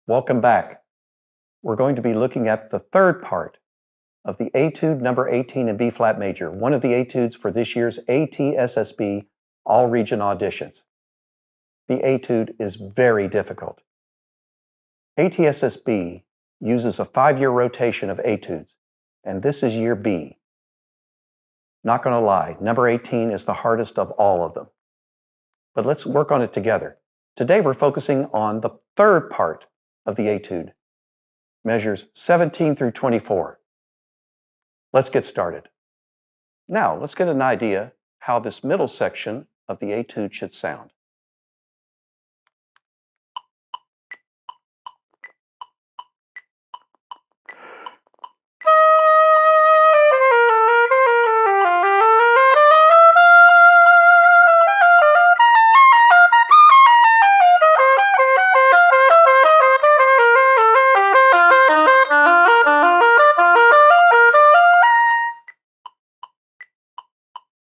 Welcome back. We're going to be looking at the third part of the Etude number 18 in B flat major, one of the etudes for this year's ATSSB all region auditions. The etude is very difficult. ATSSB uses a 5-year rotation of etudes, and this is year B. Not going to lie, number 18 is the hardest of all of them. But let's work on it together. Today we're focusing on the third part of the etude, measures 17 through 24. Let's get started. Now, let's get an idea how this middle section of the etude should sound.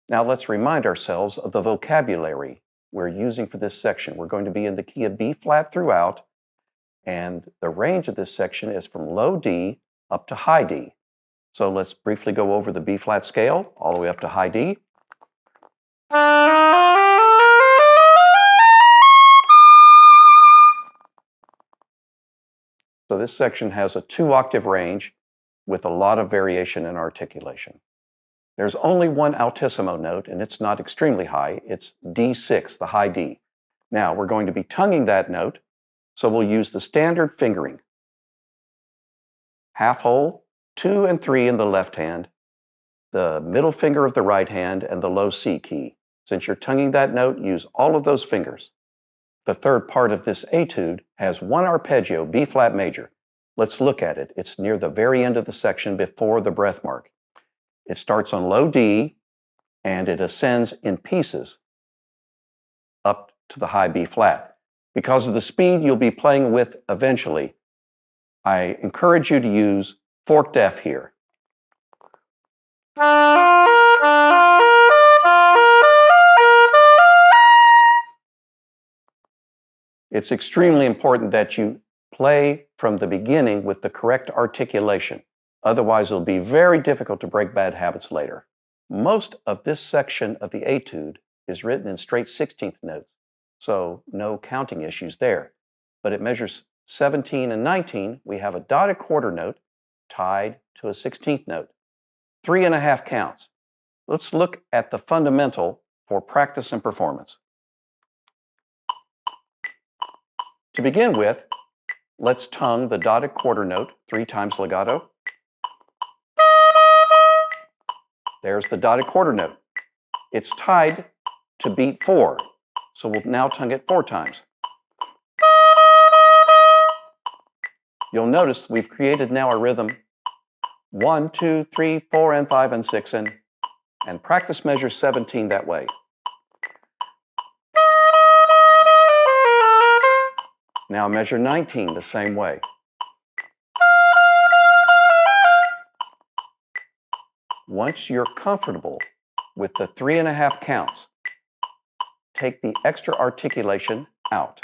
Now let's remind ourselves of the vocabulary we're using for this section. We're going to be in the key of B flat throughout, and the range of this section is from low D up to high D. So let's briefly go over the B flat scale all the way up to high D. So this section has a 2-octave range with a lot of variation in articulation. There's only one altissimo note, and it's not extremely high. It's D6, the high D. Now, we're going to be tonguing that note, so we'll use the standard fingering. Half hole, 2 and 3 in the left hand, the middle finger of the right hand, and the low C key. Since you're tonguing that note, use all of those fingers. The third part of this etude has one arpeggio, B flat major. Let's look at it. It's near the very end of the section before the breath mark. It starts on low D, and it ascends in pieces up to the high B flat. Because of the speed you'll be playing with eventually, I encourage you to use forked F here. It's extremely important that you play from the beginning with the correct articulation. Otherwise, it'll be very difficult to break bad habits later. Most of this section of the etude is written in straight 16th notes, so no counting issues there. But at measures 17 and 19, we have a dotted quarter note tied to a 16th note. 3.5 counts. Let's look at the fundamental for practice and performance. To begin with, let's tongue the dotted quarter note 3 times legato. There's the dotted quarter note. It's tied to beat 4, so we'll now tongue it 4 times. You'll notice we've created now a rhythm 1, 2, 3, 4, and 5, and 6, and practice measure 17 that way. Now measure 19 the same way. Once you're comfortable with the 3.5 counts, take the extra articulation out.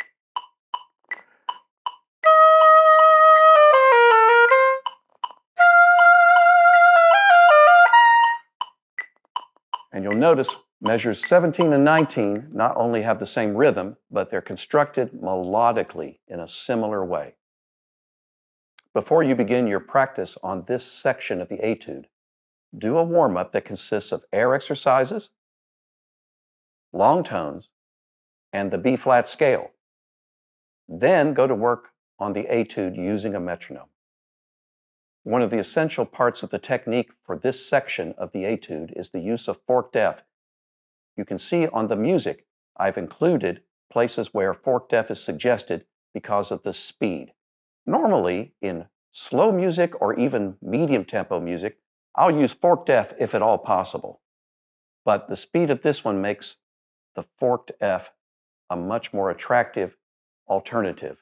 And you'll notice measures 17 and 19 not only have the same rhythm, but they're constructed melodically in a similar way. Before you begin your practice on this section of the etude, do a warm-up that consists of air exercises, long tones, and the B flat scale. Then go to work on the etude using a metronome. One of the essential parts of the technique for this section of the etude is the use of forked F. You can see on the music I've included places where forked F is suggested because of the speed. Normally, in slow music or even medium tempo music, I'll use forked F if at all possible. But the speed of this one makes the forked F a much more attractive alternative.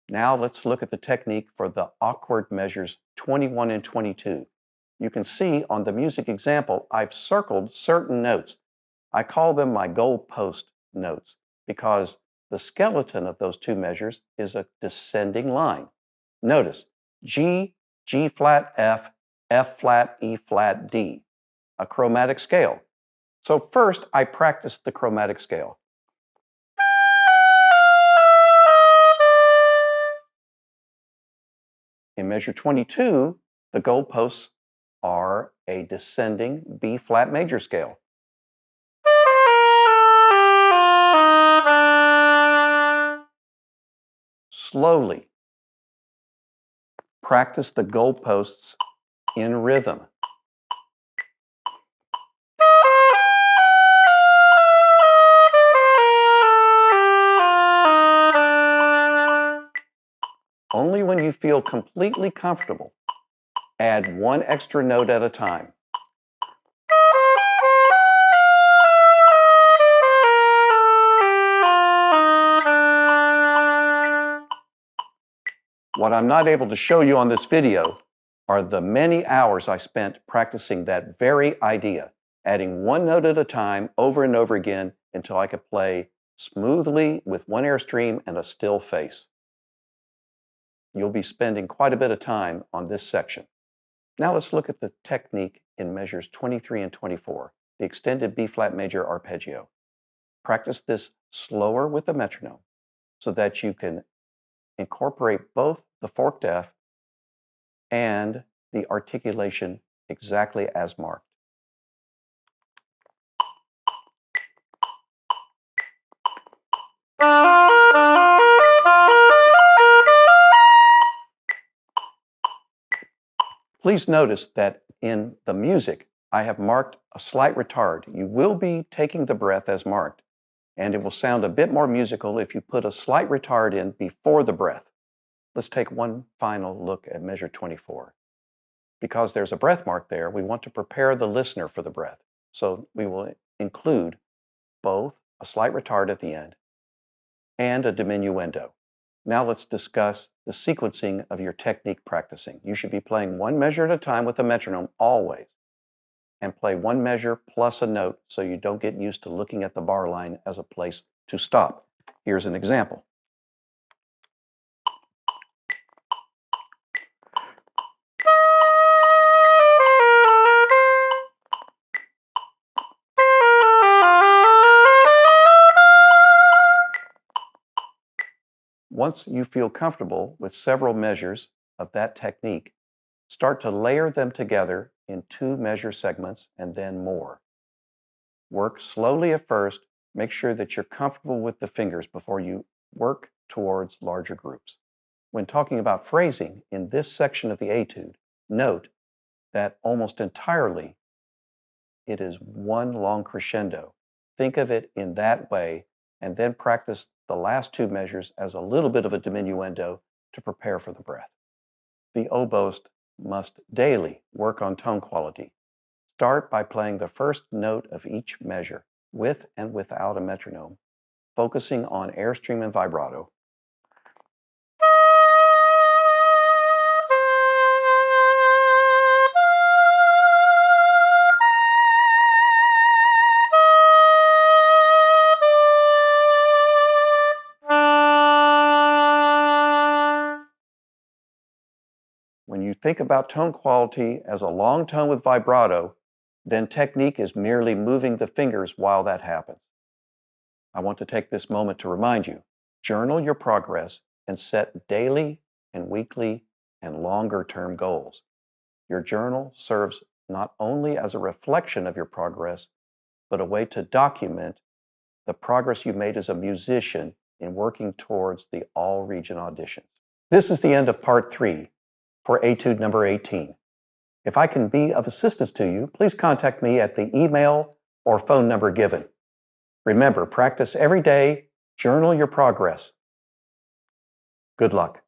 Now let's look at the technique for the awkward measures 21 and 22. You can see on the music example, I've circled certain notes. I call them my goalpost notes because the skeleton of those two measures is a descending line. Notice G, G flat, F, F flat, E flat, D, a chromatic scale. So first, I practiced the chromatic scale. In measure 22, the goalposts are a descending B flat major scale. Slowly practice the goalposts in rhythm. Only when you feel completely comfortable, add one extra note at a time. What I'm not able to show you on this video are the many hours I spent practicing that very idea, adding one note at a time over and over again until I could play smoothly with one airstream and a still face. You'll be spending quite a bit of time on this section. Now let's look at the technique in measures 23 and 24, the extended B-flat major arpeggio. Practice this slower with the metronome so that you can incorporate both the forked F and the articulation exactly as marked. Please notice that in the music, I have marked a slight retard. You will be taking the breath as marked, and it will sound a bit more musical if you put a slight retard in before the breath. Let's take one final look at measure 24. Because there's a breath mark there, we want to prepare the listener for the breath. So we will include both a slight retard at the end and a diminuendo. Now let's discuss the sequencing of your technique practicing. You should be playing one measure at a time with the metronome always, and play one measure plus a note so you don't get used to looking at the bar line as a place to stop. Here's an example. Once you feel comfortable with several measures of that technique, start to layer them together in 2 measure segments and then more. Work slowly at first. Make sure that you're comfortable with the fingers before you work towards larger groups. When talking about phrasing in this section of the etude, note that almost entirely it is one long crescendo. Think of it in that way, and then practice the last 2 measures as a little bit of a diminuendo to prepare for the breath. The oboist must daily work on tone quality. Start by playing the first note of each measure with and without a metronome, focusing on airstream and vibrato. When you think about tone quality as a long tone with vibrato, then technique is merely moving the fingers while that happens. I want to take this moment to remind you, journal your progress and set daily and weekly and longer-term goals. Your journal serves not only as a reflection of your progress, but a way to document the progress you made as a musician in working towards the all-region auditions. This is the end of part 3 for Etude number 18. If I can be of assistance to you, please contact me at the email or phone number given. Remember, practice every day, journal your progress. Good luck.